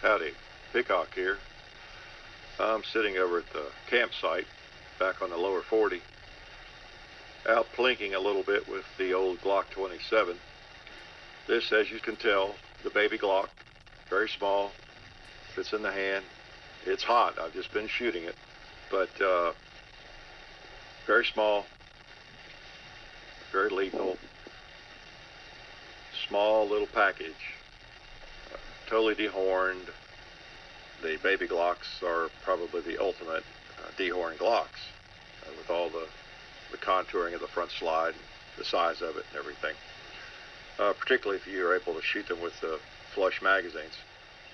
Howdy, Peacock here. I'm sitting over at the campsite back on the lower 40, out plinking a little bit with the old Glock 27. This, as you can tell, the baby Glock, very small, fits in the hand. It's hot, I've just been shooting it, but very small, very lethal, small little package. Totally dehorned. The baby Glocks are probably the ultimate dehorned Glocks, with all the contouring of the front slide, the size of it and everything. Particularly if you're able to shoot them with the flush magazines.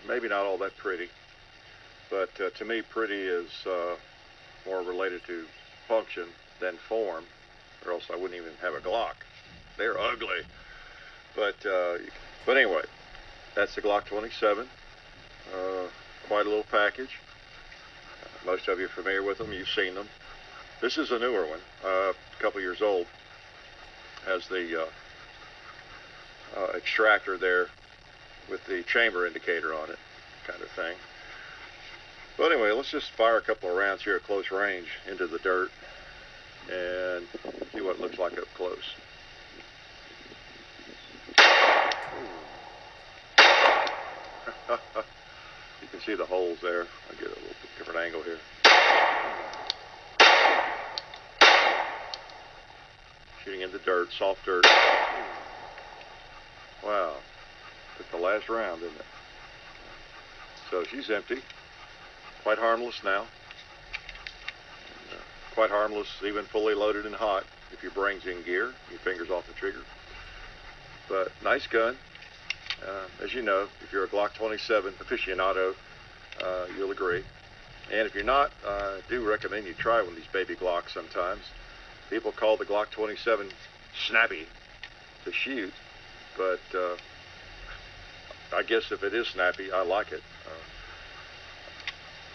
Maybe not all that pretty, but to me pretty is more related to function than form, or else I wouldn't even have a Glock. They're ugly. But anyway, that's the Glock 27. Quite a little package. Most of you are familiar with them. You've seen them. This is a newer one, a couple years old. Has the extractor there with the chamber indicator on it, kind of thing. But anyway, let's just fire a couple of rounds here at close range into the dirt and see what it looks like up close. You can see the holes there. I'll get a little bit different angle here. Shooting in the dirt, soft dirt. Wow. Took the last round, didn't it? So she's empty. Quite harmless now. Quite harmless, even fully loaded and hot, if your brain's in gear, your fingers off the trigger. But nice gun. As you know, if you're a Glock 27 aficionado, you'll agree. And if you're not, I do recommend you try one of these baby Glocks sometimes. People call the Glock 27 snappy to shoot, but I guess if it is snappy, I like it.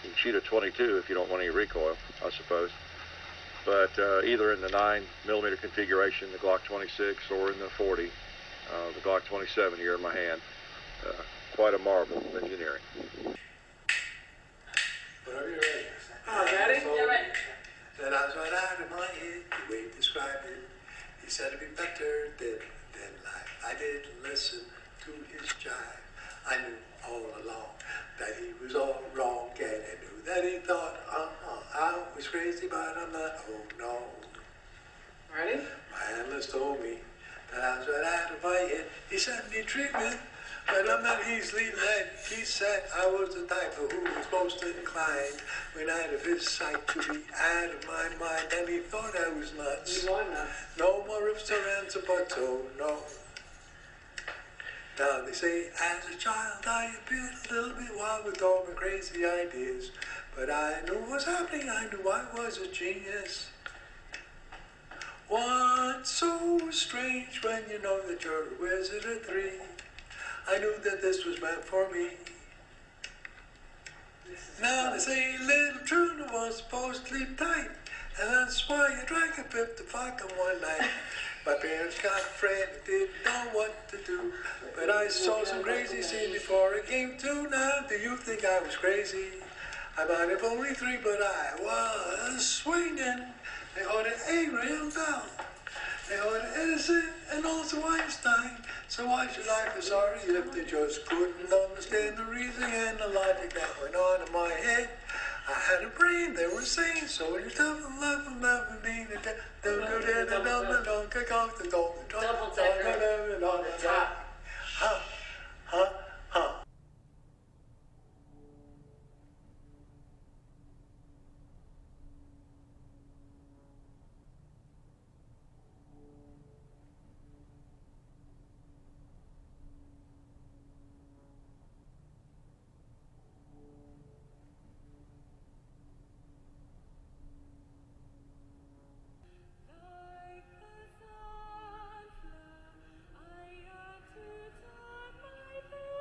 You can shoot a 22 if you don't want any recoil, I suppose. But either in the 9mm configuration, the Glock 26, or in the 40, the Glock 27 here in my hand. Quite a marvel of engineering. Whenever you're ready. Oh, ready? Yeah, ready. That I was right out of my head, the way he described it. He said it'd be better than life. I didn't listen to his jive. I knew all along that he was all wrong, and I knew that he thought, I was crazy, but I'm not. Oh no. Ready? My analyst told me that I was right out of my head. He sent me treatment, but I'm not easily led. He said I was the type of who was most inclined when out of his sight to be out of my mind. And he thought I was nuts. You are nuts. No more ifs or ands or buts, oh no. Now they say as a child I appeared a little bit wild with all my crazy ideas. But I knew what was happening, I knew I was a genius. What's so strange when you know that you're a wizard at 3? I knew that this was meant for me. Now they say little Truna was supposed to sleep tight, and that's why I drank a fifth of vodka one night. My parents got afraid and didn't know what to do, but I saw some crazy scene before I came to. Now do you think I was crazy? I might have only 3, but I was swinging. They ordered Ariel down. They ordered Edison and also Einstein. So why should I feel sorry if they just couldn't understand the reasoning and the logic that went on in my head? I had a brain, they were sane, so you tell them love will never be the death. Double decker on the top. Ha, ha, ha. Like a sunflower, I ought to turn my face.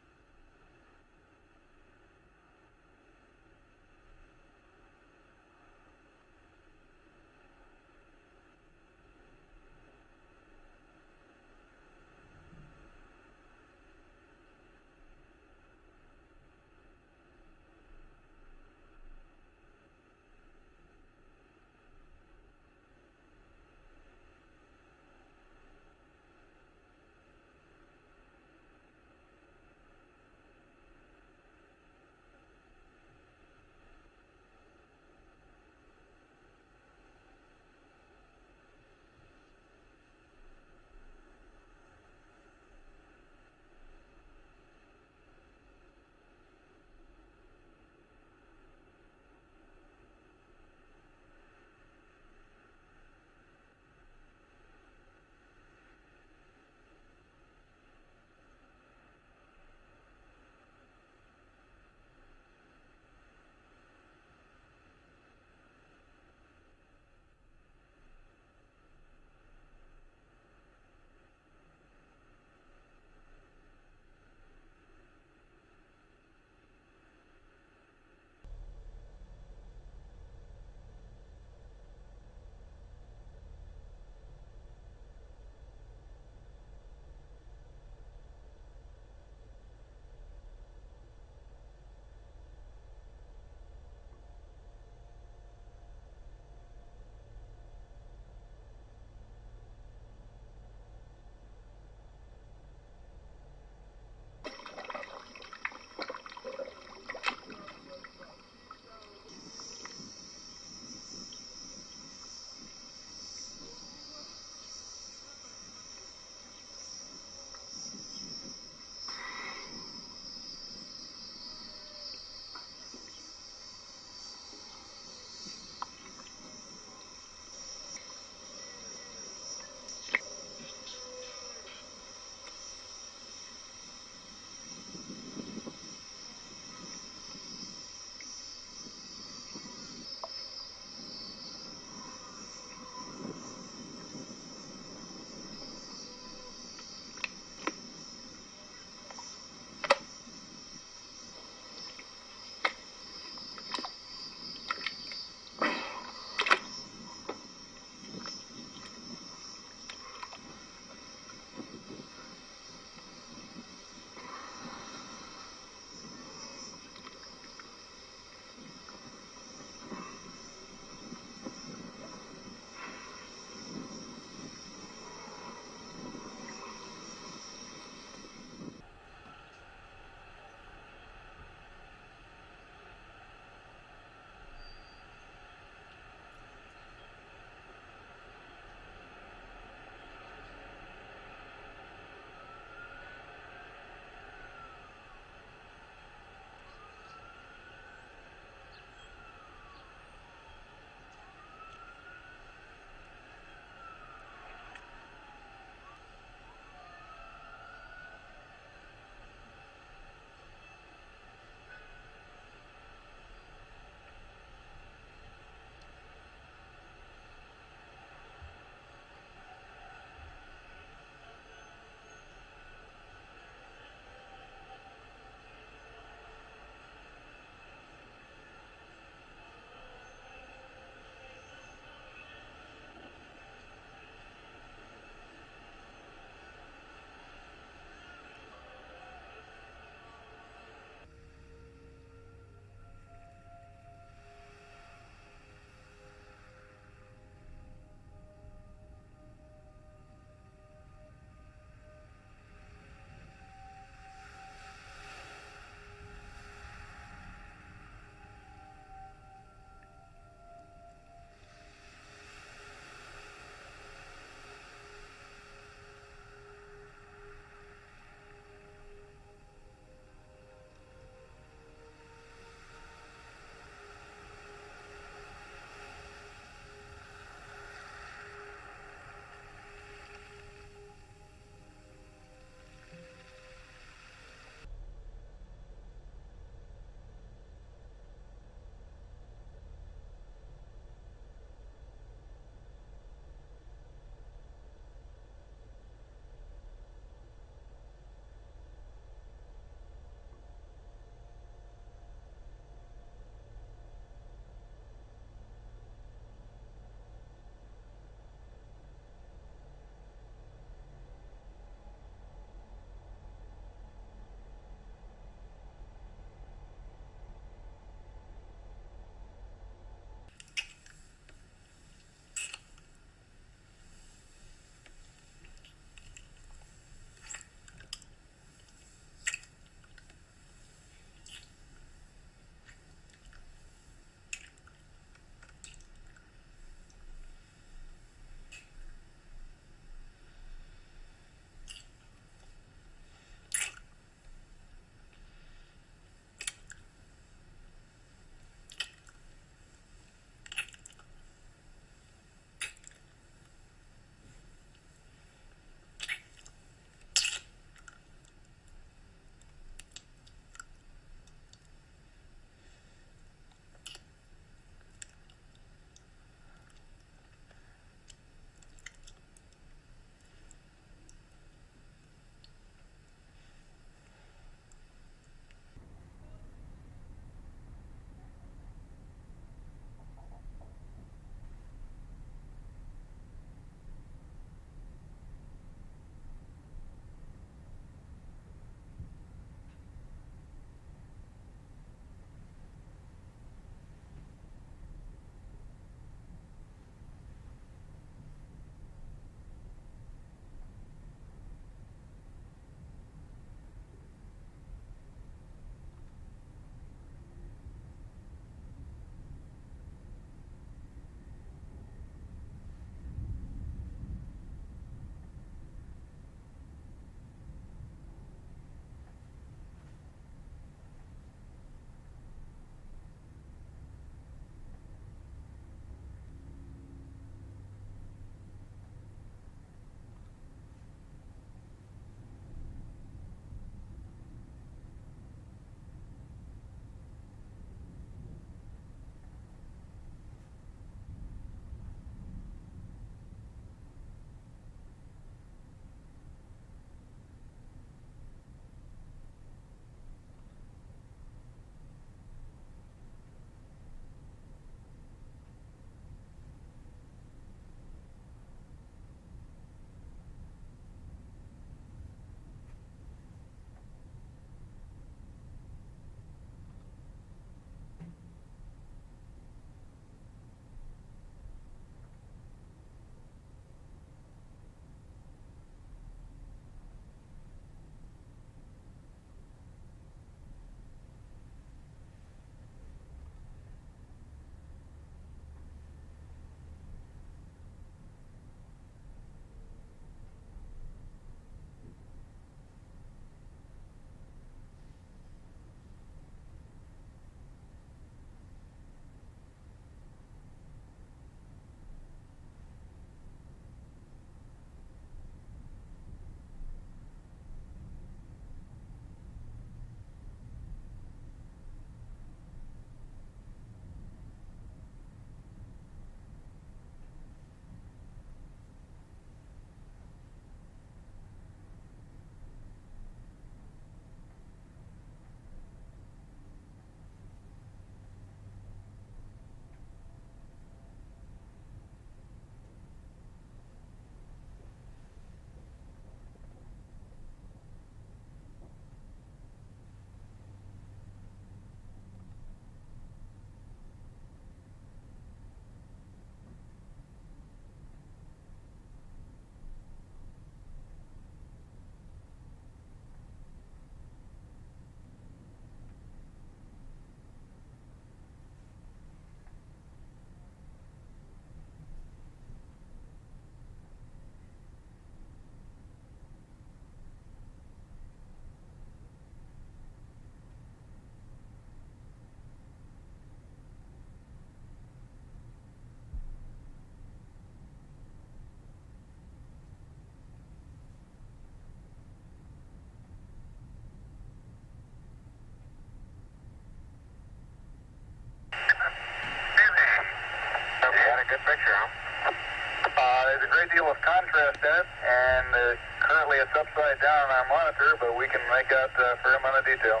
great deal of contrast in it, and currently it's upside down on our monitor, but we can make out a fair amount of detail.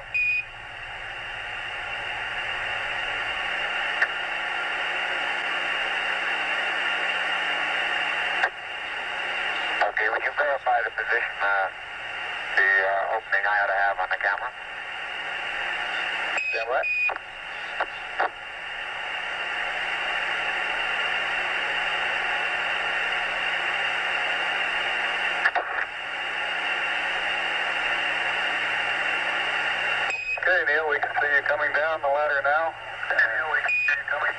Okay, would you verify the position, the opening I ought to have on the camera? Stand by. Okay, Neil, we can see you coming down the ladder now. Neil, we can see you coming.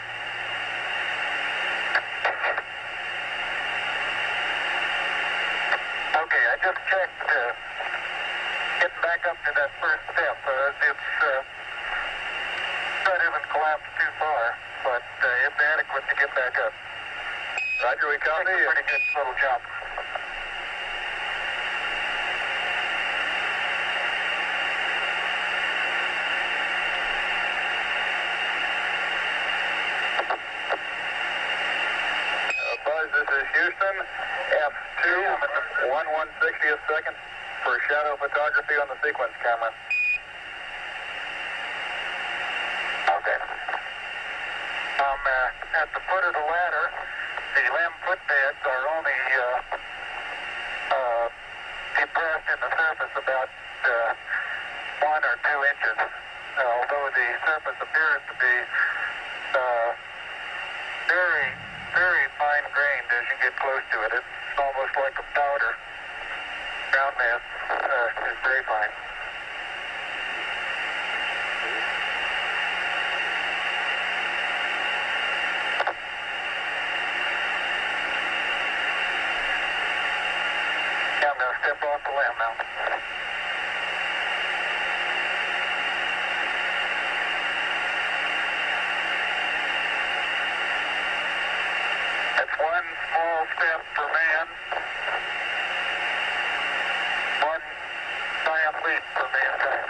Okay, I just checked, getting back up to that first step. That isn't collapsed too far, but it's adequate to get back up. Roger, we copy. Pretty good little jump. Buzz, this is Houston, F2, 1/160th second for shadow photography on the sequence camera. Okay. At the foot of the ladder, the limb footbeds are only depressed in the surface about 1 or 2 inches, although the surface appears to be very, very fine-grained as you get close to it. It's almost like a powder. Ground mass is very fine. Yeah, I'm going to step off the limb now. It's one small step for man, one giant leap for mankind.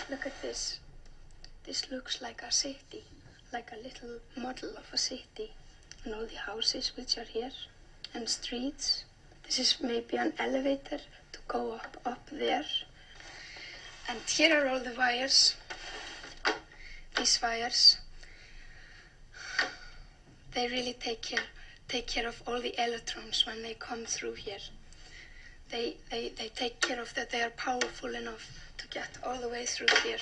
Look at this. This looks like a city, like a little model of a city, and all the houses which are here, and streets. This is maybe an elevator to go up there. And here are all the wires. These wires, they really take care of all the electrons when they come through here. They take care of that. They are powerful enough to get all the way through here.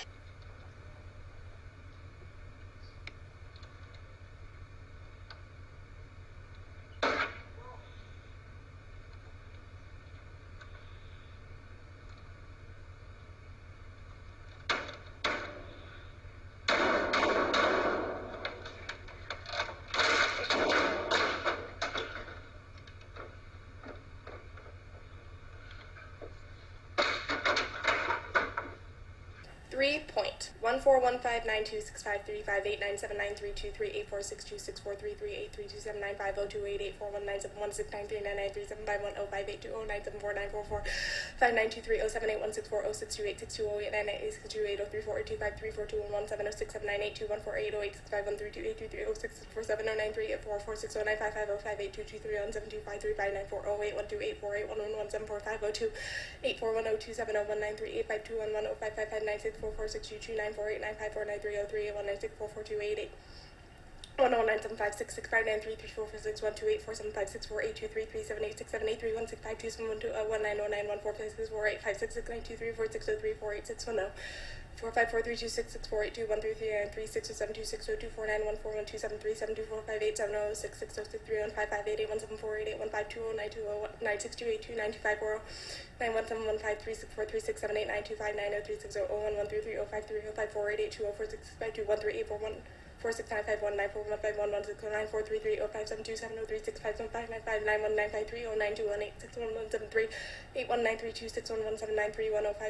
Point 81953564367899354865213084538213305382046521338159278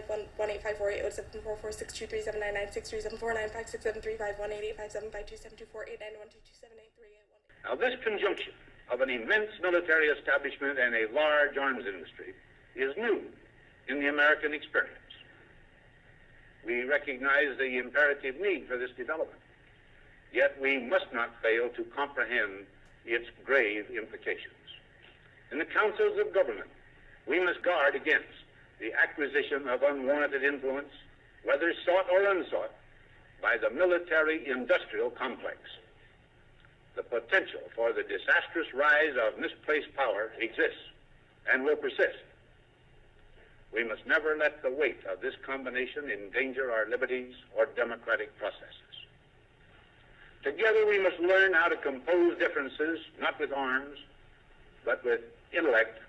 Now, this conjunction of an immense military establishment and a large arms industry is new in the American experience. We recognize the imperative need for this development, yet we must not fail to comprehend its grave implications. In the councils of government, we must guard against the acquisition of unwarranted influence, whether sought or unsought, by the military-industrial complex. The potential for the disastrous rise of misplaced power exists and will persist. We must never let the weight of this combination endanger our liberties or democratic processes. Together we must learn how to compose differences, not with arms, but with intellect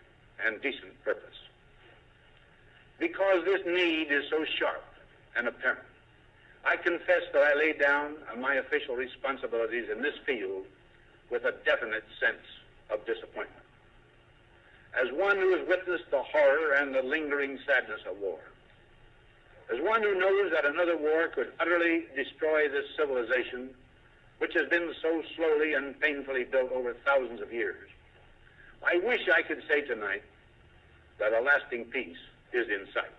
and decent purpose. Because this need is so sharp and apparent, I confess that I lay down my official responsibilities in this field with a definite sense of disappointment. As one who has witnessed the horror and the lingering sadness of war, as one who knows that another war could utterly destroy this civilization, which has been so slowly and painfully built over thousands of years, I wish I could say tonight that a lasting peace is in sight.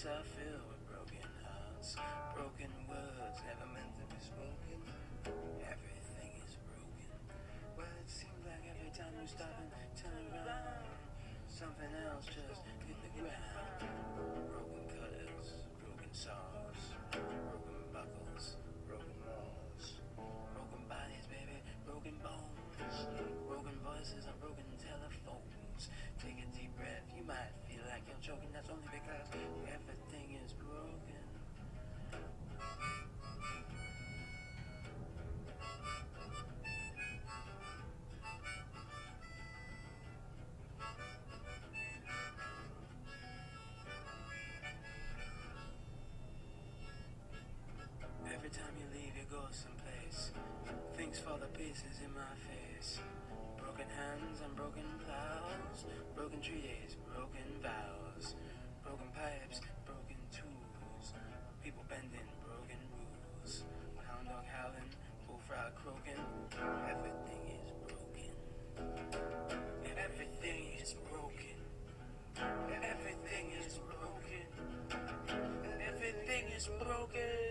streets are filled with broken hearts, broken words never meant to be spoken. Everything is broken. Well, it seems like every time you stop and turn around, something else just hit the ground. Broken cutters, broken saws, broken buckles, broken walls, broken bodies, baby, broken bones, broken voices and broken telephones. Take a deep breath, you might feel like you're choking. That's only because everything is broken. Every time you leave, you go someplace. Things fall to pieces in my face. Broken hands and broken plows, broken trees, broken vows, broken pipes, broken tools, people bending broken rules, hound dog howling, bullfrog croaking. Everything is broken. Everything is broken. Everything is broken. Everything is broken.